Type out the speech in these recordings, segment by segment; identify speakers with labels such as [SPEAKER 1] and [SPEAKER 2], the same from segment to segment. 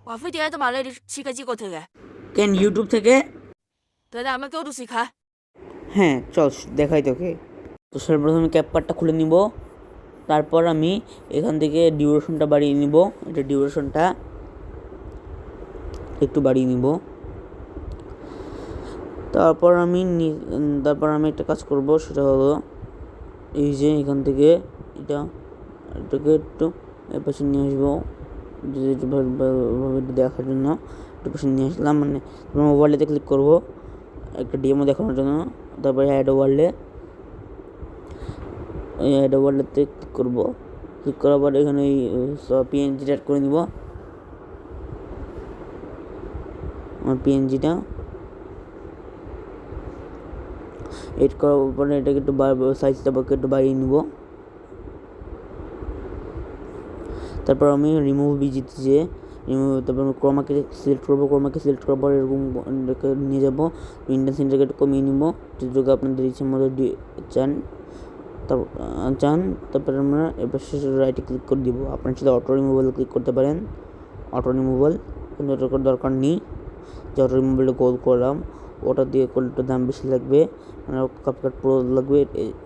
[SPEAKER 1] 瓦菲迪埃的马雷শিখেছি কোথেকে?
[SPEAKER 2] কেন ইউটিউব থেকে?
[SPEAKER 1] তাহলে আমাকেও একটু শিখা।
[SPEAKER 2] হ্যাঁ চল দেখাই তোকে। তো সর্বপ্রথমে ক্যাপকাটটা খুলে নিব, তারপর আমি এখান থেকে ডিউরেশনটা বাড়িয়ে নিব। এটা ডিউরেশনটা একটু বাড়িয়ে নিব। তারপর আমি একটা কাজ করব, সেটা হলো এই যে এখান থেকে এটাকে একটু এর পাশে নিয়ে আসবো, একটু দেখার জন্য একটু পাশে নিয়ে আসলাম। মানে ওভারলেতে ক্লিক করব একটা ডেমো দেখানোর জন্য। তারপরে অ্যাড ওভারলেতে ক্লিক করব। ক্লিক করার পর এখানে এই পিএনজিটা অ্যাড করে নিব। আমার পিএনজিটা এড করার পরে এটাকে একটু সাইজটা একটু বাড়িয়ে নিব। তারপর আমি রিমুভ বিজিতে যে তারপর ক্রোমাকে সিলেক্ট করবো। ক্রোমাকে সিলেক্ট করার পর এরকম নিয়ে যাবো, ইন্টেন্সিটিটাকে একটু কমিয়ে নিব যেটুকু আপনাদের ইচ্ছে মতো তারপর আমরা এবার শেষে রাইটে ক্লিক করে দিব। আপনার সাথে অটো রিমুভাল ক্লিক করতে পারেন, অটো রিমুভাল, কিন্তু ওটার দরকার নেই। যে অটো রিমুভালটা গোল করলাম ওটা দিয়ে করলে একটু দাম বেশি লাগবে, মানে ক্যাপকাট প্রো লাগবে,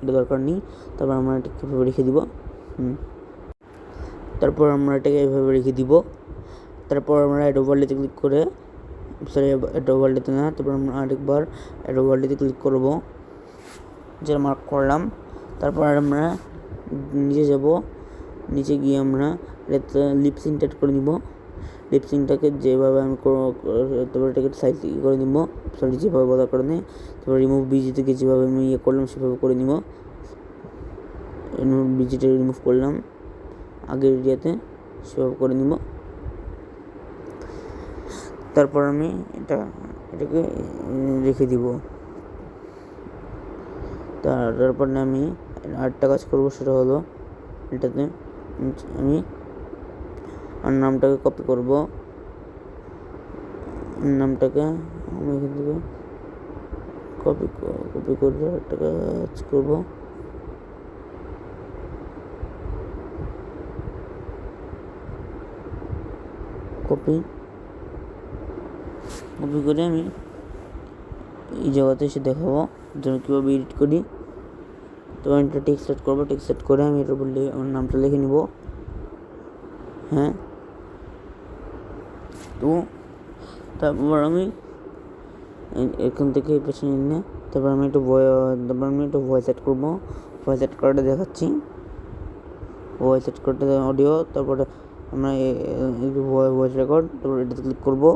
[SPEAKER 2] এটা দরকার নেই। তারপর আমরা এটা কীভাবে রেখে দিব, তারপর আমরা এটাকে এভাবে রেখে দিব। তারপর আমরা অ্যাড ওভারলেতে ক্লিক করে, সরি অ্যাড ওভারলেতে না, তারপর আমরা আরেকবার অ্যাড ওভারলেতে ক্লিক করব, যেটা মার্ক করলাম। তারপর আমরা নিচে যাব, নিচে গিয়ে আমরা লিপসিংটা অ্যাড করে নিব। লিপসিংটাকে যেভাবে আমি তারপর এটাকে সাইজ করে নিব, সরি যেভাবে বলার কারণে। তারপর রিমুভ বিজি থেকে যেভাবে আমি করলাম সেভাবে করে নিব। বিজিটা রিমুভ করলাম আগের এরিয়াতে, সেভাবে করে নিব। তারপর আমি এটাকে রেখে দিব। তারপর আমি আরেকটা কাজ করবো, সেটা হলো এটাতে আমি আর নামটাকে কপি করব। নামটাকে আমি এখান থেকে কপি করে একটা কাজ করব, কপি করে আমি এই জায়গাতে এসে দেখাবো যেন কীভাবে এডিট করি। তো আমি একটা টেক্সট সেট করবো, টেক্সট সেট করে আমি এটা বললে আমার নামটা লিখে নিব। হ্যাঁ, তো তারপর আমি এখান থেকে পেছনে নিয়ে তারপর আমি একটু ভয়েস সেট করবো। ভয়েস সেট করাটা দেখাচ্ছি, ভয়েস সেট করতে অডিও, তারপরে আমরা ভয়েস রেকর্ড, তারপর এটাতে ক্লিক করবো।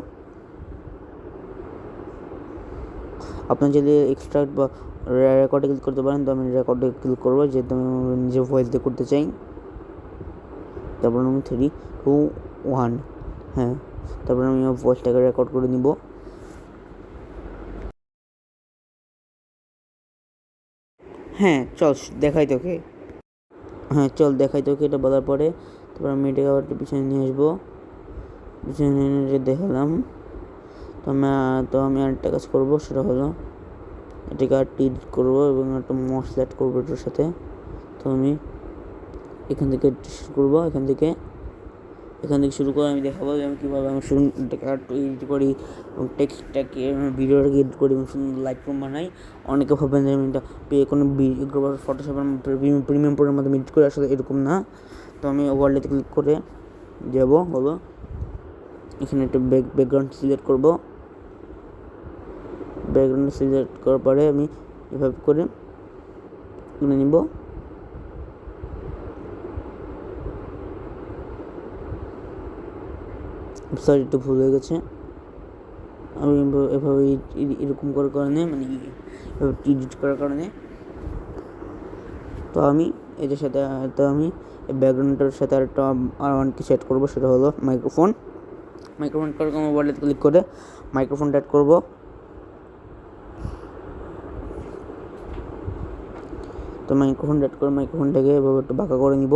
[SPEAKER 2] আপনার যদি এক্সট্রা বা রেকর্ডে ক্লিক করতে পারেন, তো আমি রেকর্ডে ক্লিক করবো, যেহেতু আমি নিজে ভয়েস দিয়ে করতে চাই। তারপর আমি 3, 2, 1, হ্যাঁ, তারপর আমি ভয়েসটাকে রেকর্ড করে নিব। হ্যাঁ চল দেখাই তোকে, এটা বলার পরে তারপর আমি এটাকে আবার একটু পিছনে নিয়ে আসবো। পিছনে নিয়ে দেখালাম। তো আমি আরেকটা কাজ করবো, সেটা হলো এটাকে আর এডিট করবো এবং একটা মশলা অ্যাড করবো এটার সাথে। তো আমি এখান থেকে শুরু করবো, এখান থেকে শুরু করে আমি দেখাবো আমি কীভাবে আমি এটাকে এডিট করি এবং টেক্সটটাকে ভিডিওটাকে এডিট করি এবং সুন্দর লাইট রুম বানাই। অনেকে ভাবেন যে আমি এটা কোনো ফটোশপের প্রিমিয়াম প্রোগ্রামের মাধ্যমে এডিট করে, আসলে এরকম না। তো আমি ওভারলেতে ক্লিক করে যাবো, এখানে একটা ব্যাকগ্রাউন্ড সিলেক্ট করবো। ব্যাকগ্রাউন্ড সিলেক্ট করার পরে আমি এভাবে করে তুলে নিব। সরি একটু ভুল হয়ে গেছে। আমি এভাবে এরকম করার কারণে, মানে এডিট করার কারণে, তো আমি এদের সাথে আমি ব্যাকগ্রাউন্ডটার সাথে আর অনেক কিছু অ্যাড করবো, সেটা হলো মাইক্রোফোন করে আমার ওয়ালেট ক্লিক করে মাইক্রোফোনটা অ্যাড করবো। তো মাইক্রোফোনটাকে এভাবে একটু বাঁকা করে নিব,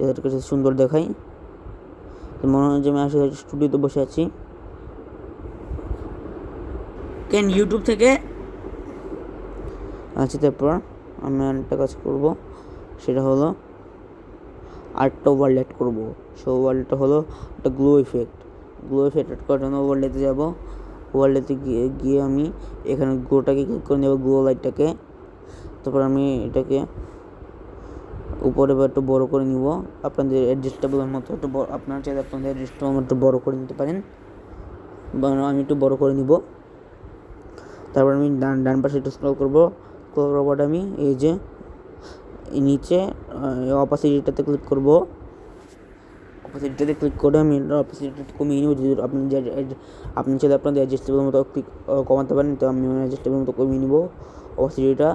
[SPEAKER 2] এদেরকে সুন্দর দেখাই। তো মনে হয় যে আমি আসলে স্টুডিওতে বসে আছি। কেন ইউটিউব থেকে? আচ্ছা, তারপর আমি আরেকটা কাজ করবো, সেটা হলো আরেকটা ওভারলে অ্যাড করবো। সে ওভারলেটা হলো একটা glow effect. Glow effect add করার জন্য ওভারলেতে যাব। ওভারলেতে গিয়ে আমি এখানে গ্লোটাকে ক্লিক করে নেব, গ্লো লাইটটাকে। তারপর আমি এটাকে উপরে বা একটু বড় করে নিব, আপনাদের অ্যাডজাস্টেবলের মতো একটু বড়, আপনারা চাইলে আপনাদের অ্যাডজাস্টেবলের মতো একটু বড় করে নিতে পারেন, বা আমি একটু বড় করে নিব। তারপর আমি ডান পাশে একটু স্ক্রল করবো। স্ক্রল করার পর আমি এই যে নিচে অপাসিটিটাতে ক্লিক করব। অপাসিটিটাতে ক্লিক করে আমি অপাসিটিটা কমিয়ে নিব। যদি আপনি চাইলে আপনাদের অ্যাডজাস্টেবলের মতো কমাতে পারেন, তো আমি অ্যাডজাস্টেবলের মতো কমিয়ে নিব। অপাসিটিটা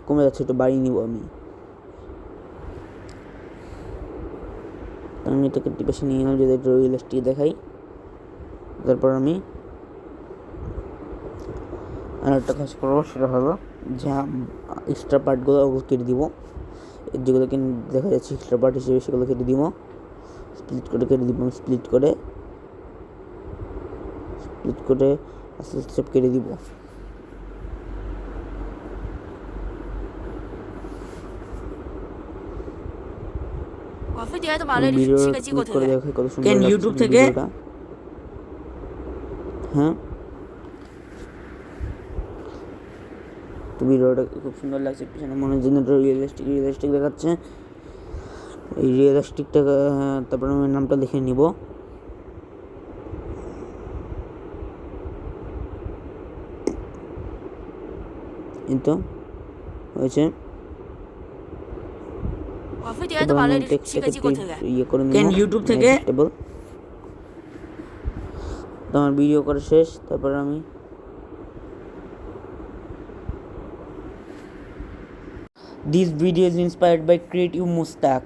[SPEAKER 2] কমে যাচ্ছে, একটু বাড়িয়ে নিব আমি এটাকে টিপেসে নিয়ে নিলাম যদি একটু রিয়েলিস্টিক দেখাই। তারপর আমি আর একটা কাজ করবো, সেটা হলো যা এক্সট্রা পার্টগুলো ওগুলো কেটে দিব, যেগুলোকে দেখা যাচ্ছে এক্সট্রা পার্ট হিসেবে সেগুলো কেটে দিব, স্প্লিট করে কেটে দিব। স্প্লিট করে আস্তে আস্তে সব কেটে দিব।
[SPEAKER 1] 我非得买了
[SPEAKER 2] ভিডিও
[SPEAKER 1] 七个鸡骨
[SPEAKER 2] ক্লিক
[SPEAKER 1] 头
[SPEAKER 2] করে
[SPEAKER 1] 的。
[SPEAKER 2] দেখে কত সুন্দর লাগছে
[SPEAKER 3] ইউটিউব থেকে?
[SPEAKER 2] ভিডিওটা। হ্যাঁ, তো ভিডিওটা খুব সুন্দর লাগছে, পিছনে মনে হচ্ছে রিয়েলিস্টিক দেখাচ্ছে। এই রিয়েলিস্টিকটা তারপর আমি নামটা লিখে নিব। এই তো হয়েছে।
[SPEAKER 1] 我非得
[SPEAKER 2] তারপর
[SPEAKER 1] 买
[SPEAKER 2] আমি
[SPEAKER 1] 了七个
[SPEAKER 2] টেক্সটটাকে
[SPEAKER 1] 鸡骨头的。
[SPEAKER 2] ইয়ে করে নিব,
[SPEAKER 3] কেন ইউটিউব থেকে?
[SPEAKER 2] adjustable। তো আমার ভিডিও করা শেষ। তারপর আমি This video is inspired by Creative Mustak.